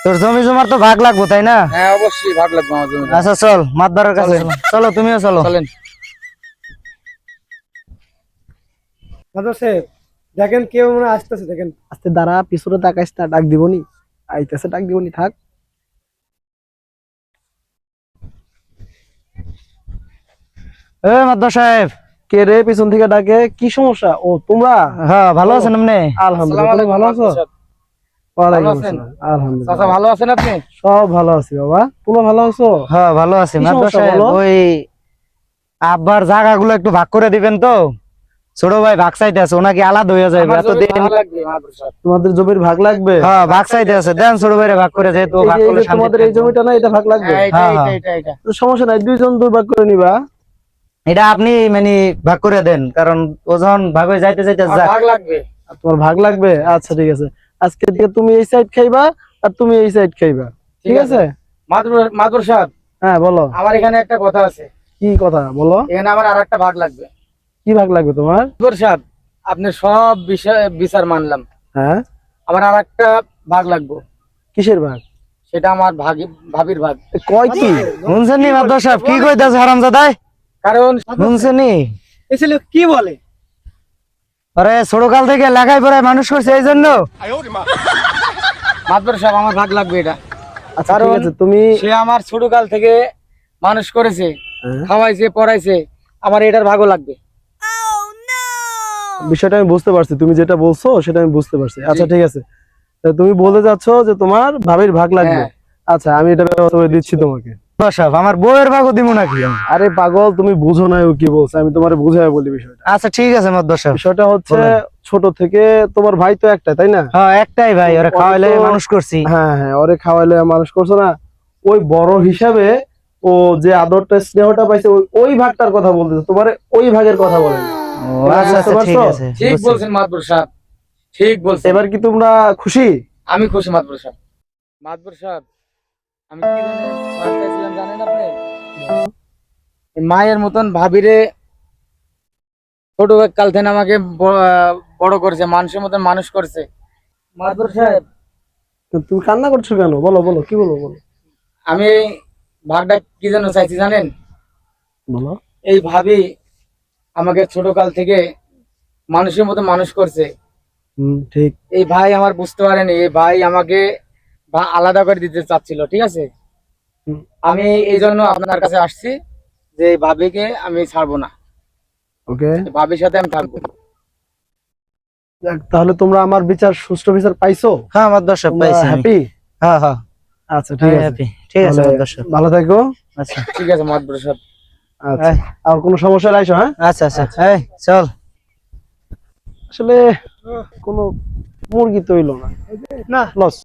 তোর জমি জমার তো ভাগ লাগবো তাই না? হ্যাঁ অবশ্যই ভাগ লাগবে আমার জমি। আচ্ছা চল মাতবারের কাছে চলো। চলো তুমিও চলো। চলেন। মাদর সাহেব দেখেন কেউ মনে হয় আসতেছে, দেখেন আস্তে দাঁড়া, পিছনে তাকাইস না, ডাক দিবনি, আইতেছে ডাক দিবনি, থাক। এ মাতবার সাহেব। কে রে পিছন থেকে ডাকে? কি সমস্যা? ও তোমরা? হ্যাঁ ভালো আছেন আপনি? আলহামদুলিল্লাহ, তুমি ভালো আছো? ওয়ালাইকুম আসসালাম। আলহামদুলিল্লাহ চাচা ভালো আছেন আপনি? সব ভালো আছি বাবা, তোমরা ভালো আছো? হ্যাঁ ভালো আছি কি মাতবার সমস্যা সাহেব। বলো? ওই আব্বার জায়গাগুলো একটু ভাগ করে দিবেন তো। ছোট ভাই ভাগ চাইতে আছে, ওনাকে আলাদা হয়ে যাবে আমার জমি এতদিন। ভাগ লাগবে মাদুর সাহেব। তোমাদের জমির ভাগ লাগবে? হ্যাঁ ভাগ চাইতে আছে, দেন ছোট ভাইরে ভাগ করে, যেহেতু এই ভাগ যে- এই করলে যে তোমাদের এই জমিটা না, এটা ভাগ লাগবে? হ্যাঁ, হ্যাঁ, এটা। তো সমস্যা নাই, দুইজন দুই ভাগ করে নিবা। এটা আপনি মানে ভাগ করে দেন, কারণ ও যখন ভাগ হয়ে যাইতে যাইতে আমার ভাগ লাগবে। আর তোমার ভাগ লাগবে? আচ্ছা ঠিক আছে, আজকে থেকে তুমি এই সাইড খাইবা আর তুমি এই সাইড খাইবা, ঠিক আছে? মাদুর সাহেব, হ্যাঁ বলো, আমার এখানে একটা কথা আছে। কি কথা বলো? এখানে আমার আরেকটা ভাগ লাগবে। কি ভাগ লাগবে তোমার? মাদুর সাহেব, আপনি সব বিষয় বিচার মানলাম, হ্যাঁ, আমার আরেকটা ভাগ লাগবে। কিসের ভাগ? সেটা আমার ভাবির ভাগ। কয় কি? শুনছেন নি মাতবার সাহেব কি কইতাছে হারামজাদাই? কারণ শুনছেন নি? এসে কি বলে? আরে ছোটকাল থেকে লেখাই পড়ায় মানুষ করছে, এই জন্য মাদুর সাহেব আমার ভাগ লাগবে এটা। আচ্ছা ঠিক আছে, তুমি সে আমার ছোটকাল থেকে মানুষ করেছে, হ্যাঁ, খাওয়াইছে, পড়াইছে, আমার এটার ভাগও লাগবে। বিষয়টা আমি বুঝতে পারছি, তুমি যেটা বলছো সেটা আমি বুঝতে পারছি। আচ্ছা ঠিক আছে, তা তুমি বলতে যাচ্ছ যে তোমার ভাবির ভাগ লাগবে। হ্যাঁ। আচ্ছা আমি এটা ব্যবস্থা করে দিচ্ছি তোমাকে। মাতবার সাহেব আমার বউয়ের ভাগও দিব নাকি আমি? আরে পাগল, তুমি বুঝো না ও কি বলছে, আমি তোমার বুঝাই বলি বিষয়টা। আচ্ছা ঠিক আছে মাতবার সাহেব। বিষয়টা হচ্ছে বলেন। ছোট থেকে তোমার ভাই তো একটা, তাই না? হ্যাঁ একটাই ভাই, ওরা খাওয়াইলে তো- মানুষ করছি। হ্যাঁ হ্যাঁ, ওরে খাওয়াইলে মানুষ করছো না, ওই বড় হিসাবে ও যে আদরটা স্নেহটা পাইছে ওই ভাগটার কথা বলতেছে, তোমার ওই ভাগের কথা বলে না। ও আচ্ছা আচ্ছা ঠিক আছে ঠিক বুঝছি। বলছেন মাদবর সাহেব, ঠিক বলছেন। এবার কি তোমরা খুশি? আমি খুশি মাদবর সাহেব। মাদবর সাহেব, আমি কি ভাগ চাইছিলাম জানেন আপনি? এই মায়ের মতন ভাবিরে ছোট কাল থেকে আমাকে বড় করছে, মানুষের মতন মানুষ করছে। মাদবর সাহেব, তো তুমি কান্না করছো কেন? বলো বলো, কি বলো বলো আমি ভাগটা কি জন্য চাইছি জানেন? বলো। এই ভাবি আমাকে ছোট কাল থেকে মানুষের মতো মানুষ করছে। ঠিক। এই ভাই আমার বুঝতে পারেনি, এই ভাই আমাকে আলাদা করে দিতে চাচ্ছিল, ঠিক আছে? হুম। আমি এই জন্য আপনার কাছে আসছি যে এই ভাবিকে আমি ছাড়বো না, ওকে, এই ভাবির সাথে আমি থাকবো। তাহলে তোমরা আমার বিচার, সুষ্ঠু বিচার পাইছো? হ্যাঁ মাতবার সাহেব পাইছি আমি। হ্যাপি? হ্যাঁ হ্যাঁ আচ্ছা ঠিক আছে, happy। ঠিক আছে তাহলে মাতবার সাহেব। ভালো থাকো। আচ্ছা ঠিক আছে মাদবর সাহেব। আচ্ছা, এই, আর কোনো সমস্যা আইসো, হ্যাঁ? আচ্ছা আচ্ছা এই চল। আসলে কোনো মুরগি তৈল না, লস।